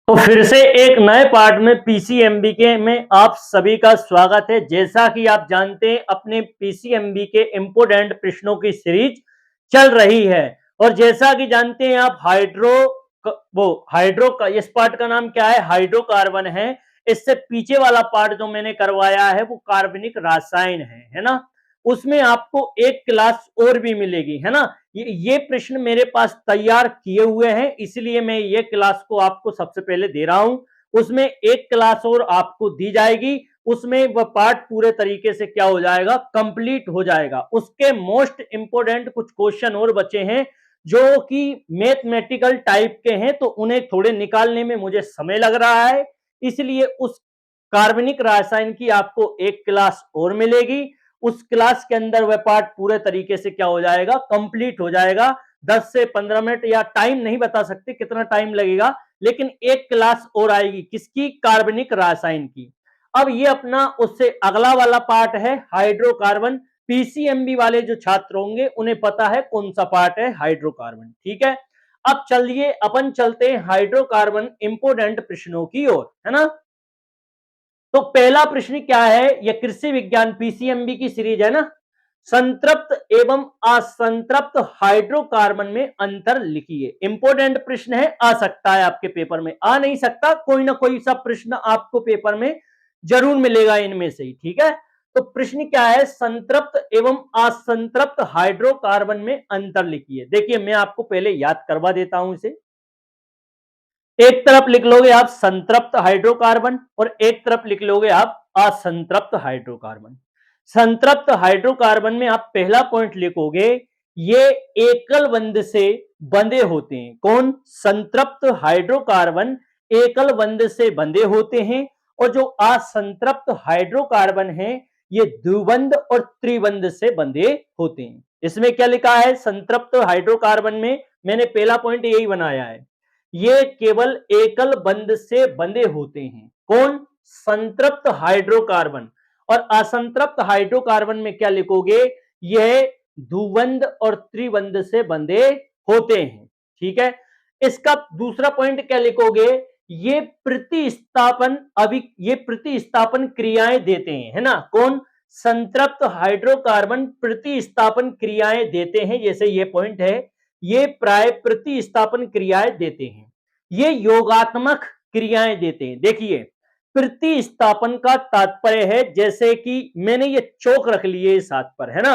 तो फिर से एक नए पार्ट में पीसीएमबी में आप सभी का स्वागत है। जैसा कि आप जानते हैं अपने पीसीएमबी के इम्पोर्टेंट प्रश्नों की सीरीज चल रही है और जैसा कि जानते हैं आप हाइड्रो का इस पार्ट का नाम क्या है, हाइड्रोकार्बन है। इससे पीछे वाला पार्ट जो मैंने करवाया है वो कार्बनिक रसायन है ना। उसमें आपको एक क्लास और भी मिलेगी, है ना। ये प्रश्न मेरे पास तैयार किए हुए हैं, इसलिए मैं ये क्लास को आपको सबसे पहले दे रहा हूं। उसमें एक क्लास और आपको दी जाएगी, उसमें वह पार्ट पूरे तरीके से क्या हो जाएगा, कंप्लीट हो जाएगा। उसके मोस्ट इंपोर्टेंट कुछ क्वेश्चन और बचे हैं जो कि मैथमेटिकल टाइप के हैं, तो उन्हें थोड़े निकालने में मुझे समय लग रहा है, इसलिए उस कार्बनिक रसायन की आपको एक क्लास और मिलेगी। उस क्लास के अंदर वह पार्ट पूरे तरीके से क्या हो जाएगा, कंप्लीट हो जाएगा। 10 से 15 मिनट या टाइम नहीं बता सकते कितना टाइम लगेगा, लेकिन एक क्लास और आएगी किसकी, कार्बनिक रसायन की। अब ये अपना उससे अगला वाला पार्ट है हाइड्रोकार्बन। पीसीएमबी वाले जो छात्र होंगे उन्हें पता है कौन सा पार्ट है हाइड्रोकार्बन, ठीक है। अब चलिए अपन चलते हैं हाइड्रोकार्बन इंपोर्टेंट प्रश्नों की ओर, है ना। तो पहला प्रश्न क्या है, यह कृषि विज्ञान पीसीएमबी की सीरीज है ना। संतृप्त एवं असंतृप्त हाइड्रोकार्बन में अंतर लिखिए। इंपोर्टेंट प्रश्न है, आ सकता है आपके पेपर में, आ नहीं सकता, कोई ना कोई सा प्रश्न आपको पेपर में जरूर मिलेगा इनमें से ही, ठीक है। तो प्रश्न क्या है, संतृप्त एवं असंतृप्त हाइड्रोकार्बन में अंतर लिखिए। देखिए मैं आपको पहले याद करवा देता हूं इसे। एक तरफ लिख लोगे आप संतृप्त हाइड्रोकार्बन और एक तरफ लिख लोगे आप असंतृप्त हाइड्रोकार्बन। संतृप्त हाइड्रोकार्बन में आप पहला पॉइंट लिखोगे, ये एकल बंध से बंधे होते हैं। कौन, संतृप्त हाइड्रोकार्बन एकल बंध से बंधे होते हैं, और जो असंतृप्त हाइड्रोकार्बन है ये द्विबंध और त्रिबंध से बंधे होते हैं। इसमें क्या लिखा है, संतृप्त हाइड्रोकार्बन में मैंने पहला पॉइंट यही बनाया है, ये केवल एकल बंध से बंधे होते हैं। कौन, संतृप्त हाइड्रोकार्बन। और असंतृप्त हाइड्रोकार्बन में क्या लिखोगे, यह द्विबंध और त्रिबंध से बंधे होते हैं, ठीक है। इसका दूसरा पॉइंट क्या लिखोगे, ये प्रतिस्थापन ये प्रतिस्थापन क्रियाएं देते हैं, है ना। कौन, संतृप्त हाइड्रोकार्बन प्रतिस्थापन क्रियाएं देते हैं, जैसे ये पॉइंट है, ये प्राय प्रतिस्थापन क्रियाएं देते हैं, ये योगात्मक क्रियाएं देते हैं। देखिए प्रतिस्थापन का तात्पर्य है, जैसे कि मैंने ये चौक रख लिए इस हाथ पर, है ना।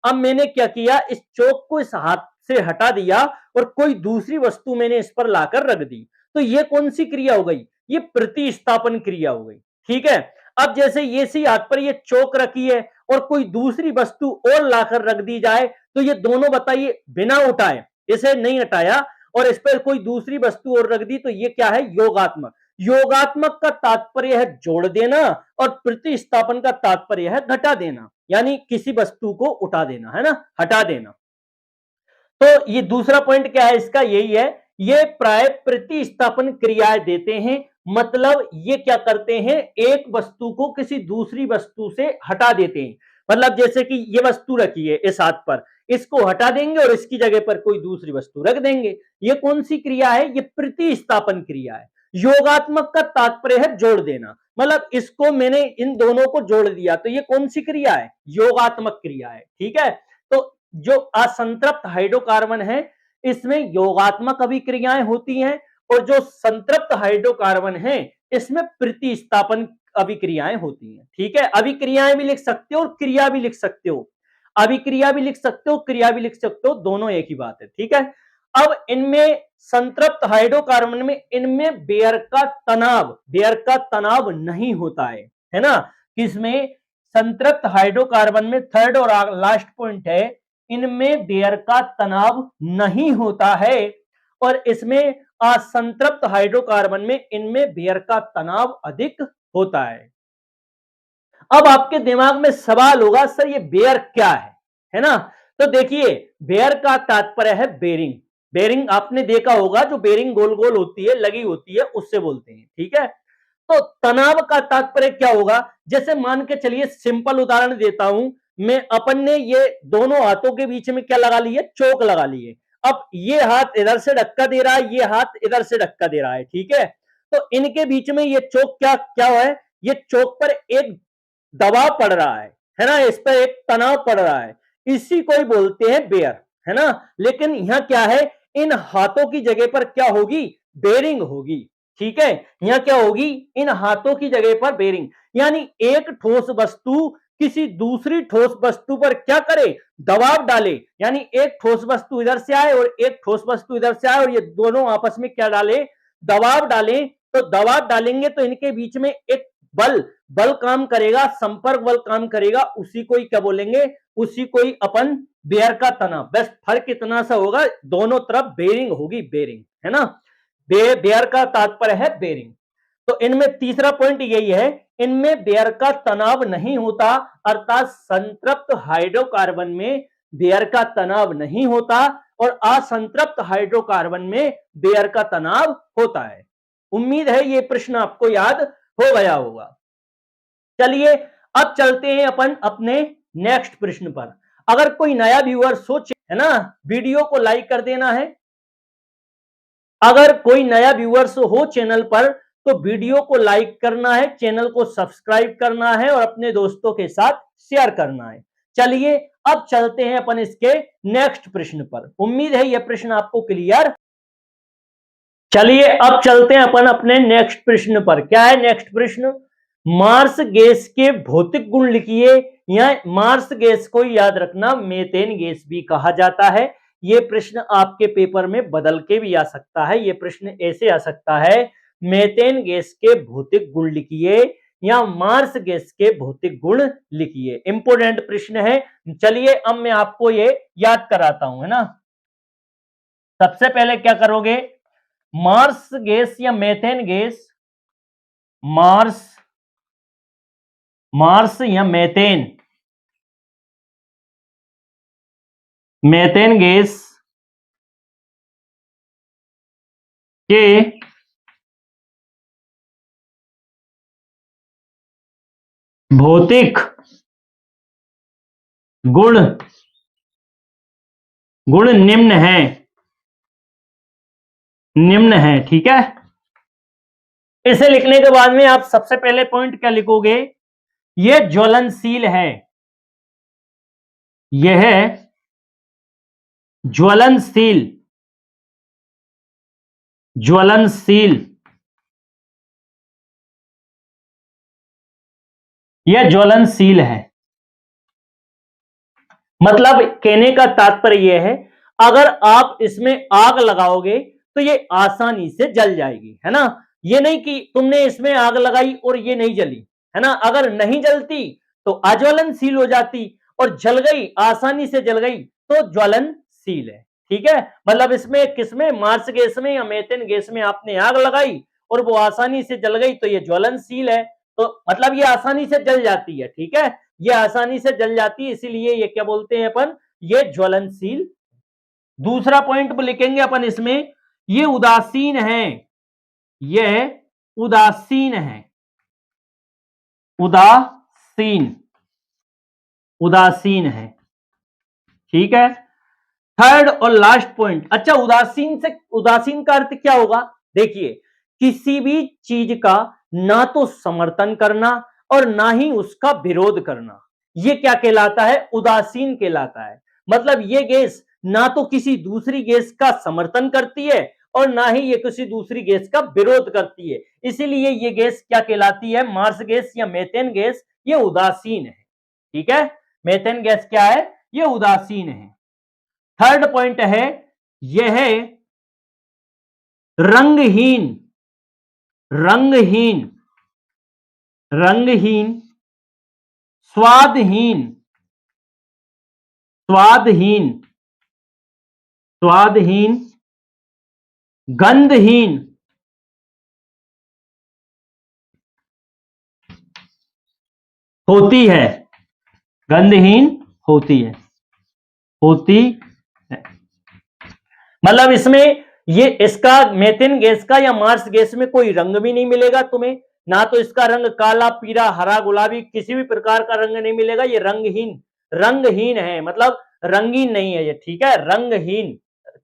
अब मैंने क्या किया, इस चौक को इस हाथ से हटा दिया और कोई दूसरी वस्तु मैंने इस पर लाकर रख दी, तो ये कौन सी क्रिया हो गई, ये प्रतिस्थापन क्रिया हो गई, ठीक है। अब जैसे ये सी हाथ पर ये चौक रखी है और कोई दूसरी वस्तु और लाकर रख दी जाए, तो ये दोनों बताइए बिना उठाए, इसे नहीं हटाया और इस पर कोई दूसरी वस्तु और रख दी, तो ये क्या है, योगात्मक। योगात्मक का तात्पर्य है जोड़ देना और प्रतिस्थापन का तात्पर्य है घटा देना, यानी किसी वस्तु को उठा देना, है ना, हटा देना। तो ये दूसरा पॉइंट क्या है इसका, यही है, ये प्राय प्रतिस्थापन क्रियाएं देते हैं। मतलब ये क्या करते हैं, एक वस्तु को किसी दूसरी वस्तु से हटा देते हैं। मतलब जैसे कि ये वस्तु रखी है इस हाथ पर, इसको हटा देंगे और इसकी जगह पर कोई दूसरी वस्तु रख देंगे। ये कौन सी क्रिया है, ये प्रतिस्थापन क्रिया है। योगात्मक का तात्पर्य है जोड़ देना, मतलब इसको मैंने इन दोनों को जोड़ दिया, तो ये कौन सी क्रिया है, योगात्मक क्रिया है, ठीक है। तो जो असंतृप्त हाइड्रोकार्बन है इसमें योगात्मक अभिक्रियाएं होती हैं, और जो संतृप्त हाइड्रोकार्बन है इसमें प्रतिस्थापन अभिक्रियाएं होती हैं, ठीक है। अभिक्रियाएं भी लिख सकते हो और क्रिया भी लिख सकते हो, अभिक्रिया भी लिख सकते हो, क्रिया भी लिख सकते हो, दोनों एक ही बात है, ठीक है। अब इनमें संतृप्त हाइड्रोकार्बन में इनमें बेयर का तनाव नहीं होता है ना। किसमें, संतृप्त हाइड्रोकार्बन में थर्ड और लास्ट पॉइंट है, इनमें बेयर का तनाव नहीं होता है, और इसमें असंतृप्त हाइड्रोकार्बन में इनमें बेयर का तनाव अधिक होता है। अब आपके दिमाग में सवाल होगा, सर ये बेयर क्या है ना। तो देखिए बेयर का तात्पर्य है बेरिंग। बेरिंग आपने देखा होगा, जो बेरिंग गोल गोल होती है, लगी होती है, उससे बोलते हैं, ठीक है। तो तनाव का तात्पर्य क्या होगा, जैसे मान के चलिए सिंपल उदाहरण देता हूं मैं, अपन ने ये दोनों हाथों के बीच में क्या लगा ली है, चोक लगा ली है। अब ये हाथ इधर से धक्का दे रहा है, ये हाथ इधर से धक्का दे रहा है, ठीक है। तो इनके बीच में ये चोक क्या क्या है, ये चोक पर एक दबाव पड़ रहा है ना, इस पर एक तनाव पड़ रहा है, इसी को ही बोलते हैं बेयर, है ना। लेकिन यहां क्या है, इन हाथों की जगह पर क्या होगी, बेरिंग होगी, ठीक है। यहां क्या होगी, इन हाथों की जगह पर बेरिंग, यानी एक ठोस वस्तु किसी दूसरी ठोस वस्तु पर क्या करे, दबाव डाले, यानी एक ठोस वस्तु इधर से आए और एक ठोस वस्तु इधर से आए और ये दोनों आपस में क्या डाले, दबाव डालें। तो दबाव डालेंगे तो इनके बीच में एक बल बल काम करेगा, संपर्क बल काम करेगा, उसी को ही क्या बोलेंगे, उसी को ही अपन बेयर का तनाव। बस फर्क इतना सा होगा, दोनों तरफ बेरिंग होगी, बेरिंग, है ना। बेयर का तात्पर्य है बेरिंग। तो इनमें तीसरा पॉइंट यही है, इनमें बेयर का तनाव नहीं होता, अर्थात संतृप्त हाइड्रोकार्बन में बेयर का तनाव नहीं होता और असंतृप्त हाइड्रोकार्बन में बेयर का तनाव होता है। उम्मीद है ये प्रश्न आपको याद हो गया होगा। चलिए अब चलते हैं अपन अपने नेक्स्ट प्रश्न पर। अगर कोई नया व्यूअर सोचे, है ना, वीडियो को लाइक कर देना है। अगर कोई नया व्यूअर्स हो चैनल पर तो वीडियो को लाइक करना है, चैनल को सब्सक्राइब करना है और अपने दोस्तों के साथ शेयर करना है। चलिए अब चलते हैं अपन इसके नेक्स्ट प्रश्न पर। उम्मीद है यह प्रश्न आपको क्लियर। चलिए अब चलते हैं अपन अपने नेक्स्ट प्रश्न पर। क्या है नेक्स्ट प्रश्न, मार्स गैस के भौतिक गुण लिखिए। या मार्स गैस को याद रखना मेथेन गैस भी कहा जाता है। यह प्रश्न आपके पेपर में बदल के भी आ सकता है। यह प्रश्न ऐसे आ सकता है, मेथेन गैस के भौतिक गुण लिखिए या मार्स गैस के भौतिक गुण लिखिए। इंपोर्टेंट प्रश्न है। चलिए अब मैं आपको ये याद कराता हूं, है ना। सबसे पहले क्या करोगे, मार्स गैस या मेथेन गैस, मार्स या मेथेन गैस के भौतिक गुण निम्न है, ठीक है। इसे लिखने के बाद में आप सबसे पहले पॉइंट क्या लिखोगे, यह ज्वलनशील है, यह ज्वलनशील यह ज्वलनशील है। मतलब कहने का तात्पर्य यह है, अगर आप इसमें आग लगाओगे तो ये आसानी से जल जाएगी, है ना। ये नहीं कि तुमने इसमें आग लगाई और ये नहीं जली, है ना। अगर नहीं जलती तो अज्वलनशील हो जाती, और जल गई, आसानी से जल गई तो ज्वलनशील है, ठीक है। मतलब इसमें किसमें, मार्स गैस में या मेथेन गैस में आपने आग लगाई और वो आसानी से जल गई तो ये ज्वलनशील है। तो मतलब ये आसानी से जल जाती है, ठीक है, ये आसानी से जल जाती है, इसीलिए ये क्या बोलते हैं अपन, ये ज्वलनशील। दूसरा पॉइंट लिखेंगे अपन इसमें, ये उदासीन है, यह उदासीन है, उदासीन है, ठीक है। थर्ड और लास्ट पॉइंट, अच्छा उदासीन का अर्थ क्या होगा, देखिए किसी भी चीज का ना तो समर्थन करना और ना ही उसका विरोध करना, ये क्या कहलाता है, उदासीन कहलाता है। मतलब ये गैस ना तो किसी दूसरी गैस का समर्थन करती है और ना ही ये किसी दूसरी गैस का विरोध करती है, इसीलिए ये गैस क्या कहलाती है, मार्स गैस या मेथेन गैस, ये उदासीन है, ठीक है। मेथेन गैस क्या है, ये उदासीन है। थर्ड पॉइंट है, यह रंगहीन स्वादहीन गंधहीन होती है, मतलब इसमें ये इसका मेथेन गैस का या मार्स गैस में कोई रंग भी नहीं मिलेगा तुम्हें, ना तो इसका रंग काला, पीला, हरा, गुलाबी, किसी भी प्रकार का रंग नहीं मिलेगा। ये रंगहीन है, मतलब रंगीन नहीं है ये, ठीक है, रंगहीन,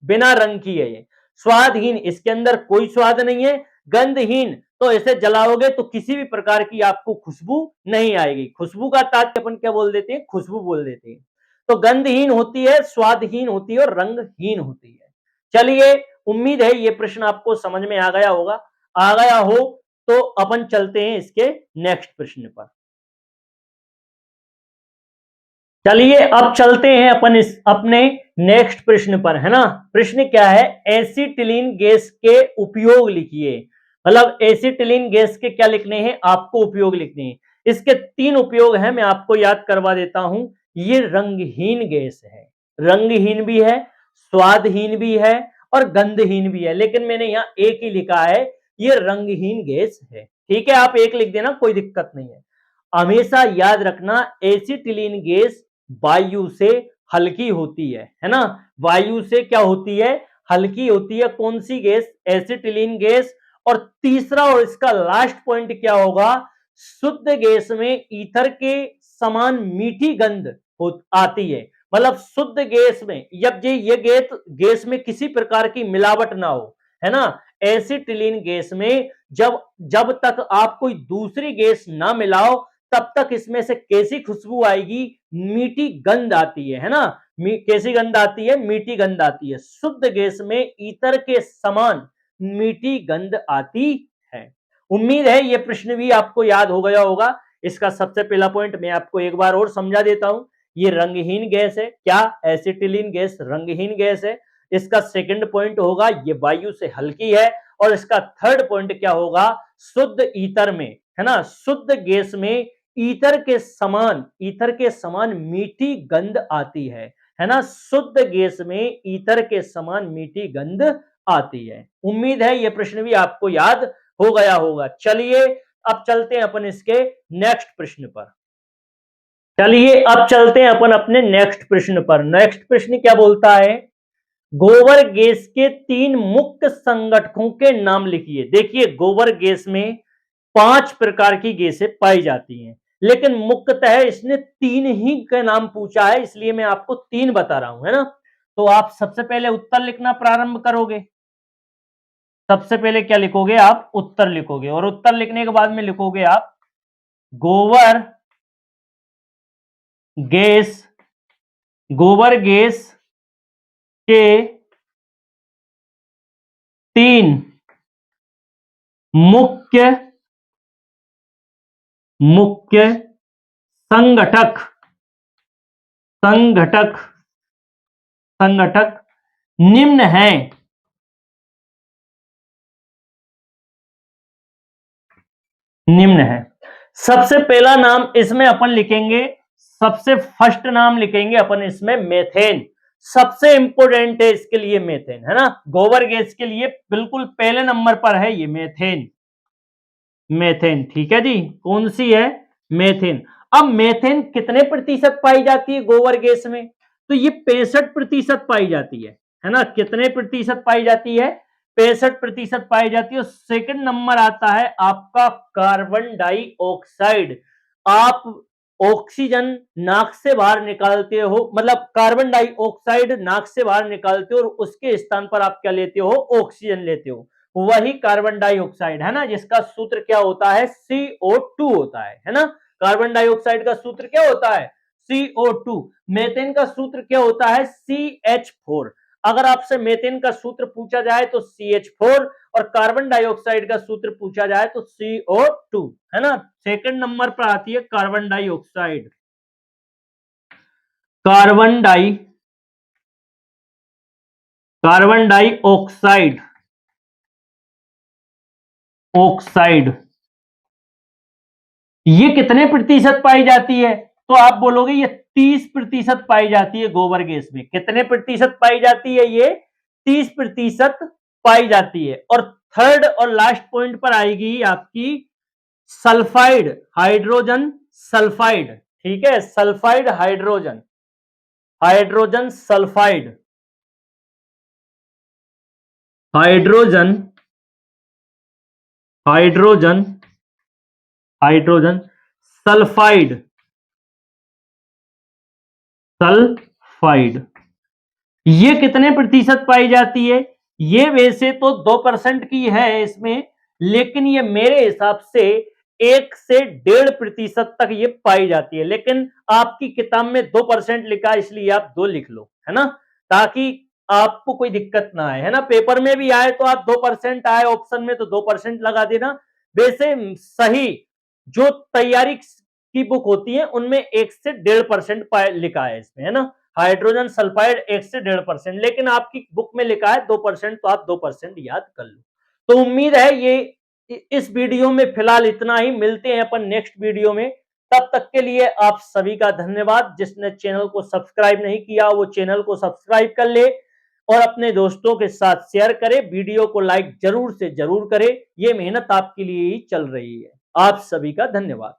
बिना रंग की है ये। स्वादहीन, इसके अंदर कोई स्वाद नहीं है, गंधहीन तो इसे जलाओगे तो किसी भी प्रकार की आपको खुशबू नहीं आएगी। खुशबू का तात्पर्य अपन क्या बोल देते हैं, खुशबू बोल देते हैं। तो गंधहीन होती है, स्वादहीन होती है और रंगहीन होती है। चलिए, उम्मीद है ये प्रश्न आपको समझ में आ गया होगा। आ गया हो तो अपन चलते हैं इसके नेक्स्ट प्रश्न पर। चलिए अब चलते हैं अपन इस अपने नेक्स्ट प्रश्न पर, है ना। प्रश्न क्या है, एसिटिलीन गैस के उपयोग लिखिए। मतलब एसिटिलीन गैस के क्या लिखने हैं, आपको उपयोग लिखने हैं। इसके 3 उपयोग हैं, मैं आपको याद करवा देता हूं। ये रंगहीन गैस है, रंगहीन भी है, स्वादहीन भी है और गंधहीन भी है, लेकिन मैंने यहां एक ही लिखा है, ये रंगहीन गैस है। ठीक है, आप एक लिख देना, कोई दिक्कत नहीं है। हमेशा याद रखना, एसिटिलीन गैस वायु से हल्की होती है ना। वायु से क्या होती है, हल्की होती है। कौन सी गैस, एसिटिलीन गैस। और तीसरा और इसका लास्ट पॉइंट क्या होगा, शुद्ध गैस में ईथर के समान मीठी गंध आती है। मतलब शुद्ध गैस में, जब ये गैस में किसी प्रकार की मिलावट ना हो, है ना। एसिटिलीन गैस में जब जब तक आप कोई दूसरी गैस ना मिलाओ, तब तक इसमें से कैसी खुशबू आएगी, मीठी गंध आती है ना। कैसी गंध आती है, मीठी गंध आती है। शुद्ध गैस में ईतर के समान मीठी गंध आती है। उम्मीद है ये प्रश्न भी आपको याद हो गया होगा। इसका सबसे पहला पॉइंट मैं आपको एक बार और समझा देता हूं। ये रंगहीन गैस है, क्या, एसिटिलीन गैस रंगहीन गैस है। इसका सेकंड पॉइंट होगा, ये वायु से हल्की है। और इसका थर्ड पॉइंट क्या होगा, शुद्ध ईतर में, है ना, शुद्ध गैस में ईथर के समान मीठी गंध आती है ना। शुद्ध गैस में ईथर के समान मीठी गंध आती है। उम्मीद है यह प्रश्न भी आपको याद हो गया होगा। चलिए अब चलते हैं अपन इसके नेक्स्ट प्रश्न पर। चलिए अब चलते हैं अपन अपने नेक्स्ट प्रश्न पर। नेक्स्ट प्रश्न क्या बोलता है, गोबर गैस के 3 मुख्य संगठकों के नाम लिखिए। देखिए, गोबर गैस में 5 प्रकार की गैसें पाई जाती हैं, लेकिन मुख्यतः इसने 3 ही का नाम पूछा है, इसलिए मैं आपको 3 बता रहा हूं, है ना। तो आप सबसे पहले उत्तर लिखना प्रारंभ करोगे। सबसे पहले क्या लिखोगे, आप उत्तर लिखोगे। और उत्तर लिखने के बाद में लिखोगे आप, गोबर गैस के 3 मुख्य संगठक निम्न हैं। सबसे पहला नाम इसमें अपन लिखेंगे, सबसे फर्स्ट नाम लिखेंगे अपन इसमें मेथेन। सबसे इंपोर्टेंट है इसके लिए मेथेन, है ना। गोबर गैस के लिए बिल्कुल पहले नंबर पर है ये मेथेन। ठीक है जी, कौन सी है, मेथेन। अब मेथेन कितने प्रतिशत पाई जाती है गोबर गैस में, तो ये 65% पाई जाती है ना। कितने प्रतिशत पाई जाती है, 65% पाई जाती है। सेकंड नंबर आता है आपका कार्बन डाइऑक्साइड। आप ऑक्सीजन नाक से बाहर निकालते हो, मतलब कार्बन डाइऑक्साइड नाक से बाहर निकालते हो और उसके स्थान पर आप क्या लेते हो, ऑक्सीजन लेते हो। वही कार्बन डाइऑक्साइड, है ना, जिसका सूत्र क्या होता है, CO2 होता है ना। कार्बन डाइऑक्साइड का सूत्र क्या होता है, CO2। मेथेन का सूत्र क्या होता है, CH4। अगर आपसे मेथेन का सूत्र पूछा जाए तो CH4 और कार्बन डाइऑक्साइड का सूत्र पूछा जाए तो CO2, है ना। सेकंड नंबर पर आती है कार्बन डाइऑक्साइड। कार्बन डाइऑक्साइड ये कितने प्रतिशत पाई जाती है, तो आप बोलोगे ये 30% पाई जाती है गोबर गैस में। कितने प्रतिशत पाई जाती है, ये 30% पाई जाती है। और थर्ड और लास्ट पॉइंट पर आएगी आपकी सल्फाइड हाइड्रोजन सल्फाइड। ठीक है, sulphide hydrogen sulphide hydrogen sulphide ये कितने प्रतिशत पाई जाती है, ये वैसे तो 2% की है इसमें, लेकिन ये मेरे हिसाब से 1 से 1.5% तक ये पाई जाती है। लेकिन आपकी किताब में 2% लिखा है, इसलिए आप 2 लिख लो, है ना? ताकि आपको कोई दिक्कत ना आए, है ना? पेपर में भी आए तो आप 2% आए ऑप्शन में तो 2% लगा देना। वैसे सही जो तैयारी की बुक होती है उनमें 1 से 1.5% लिखा है इसमें, है ना? हाइड्रोजन सल्फाइड 1 से 1.5%, लेकिन आपकी बुक में लिखा है 2%, तो आप 2% याद कर लो। तो उम्मीद है ये इस वीडियो में फिलहाल इतना ही। मिलते हैं अपन नेक्स्ट वीडियो में। तब तक के लिए आप सभी का धन्यवाद। जिसने चैनल को सब्सक्राइब नहीं किया वो चैनल को सब्सक्राइब कर ले और अपने दोस्तों के साथ शेयर करें। वीडियो को लाइक जरूर से जरूर करें। ये मेहनत आपके लिए ही चल रही है। आप सभी का धन्यवाद।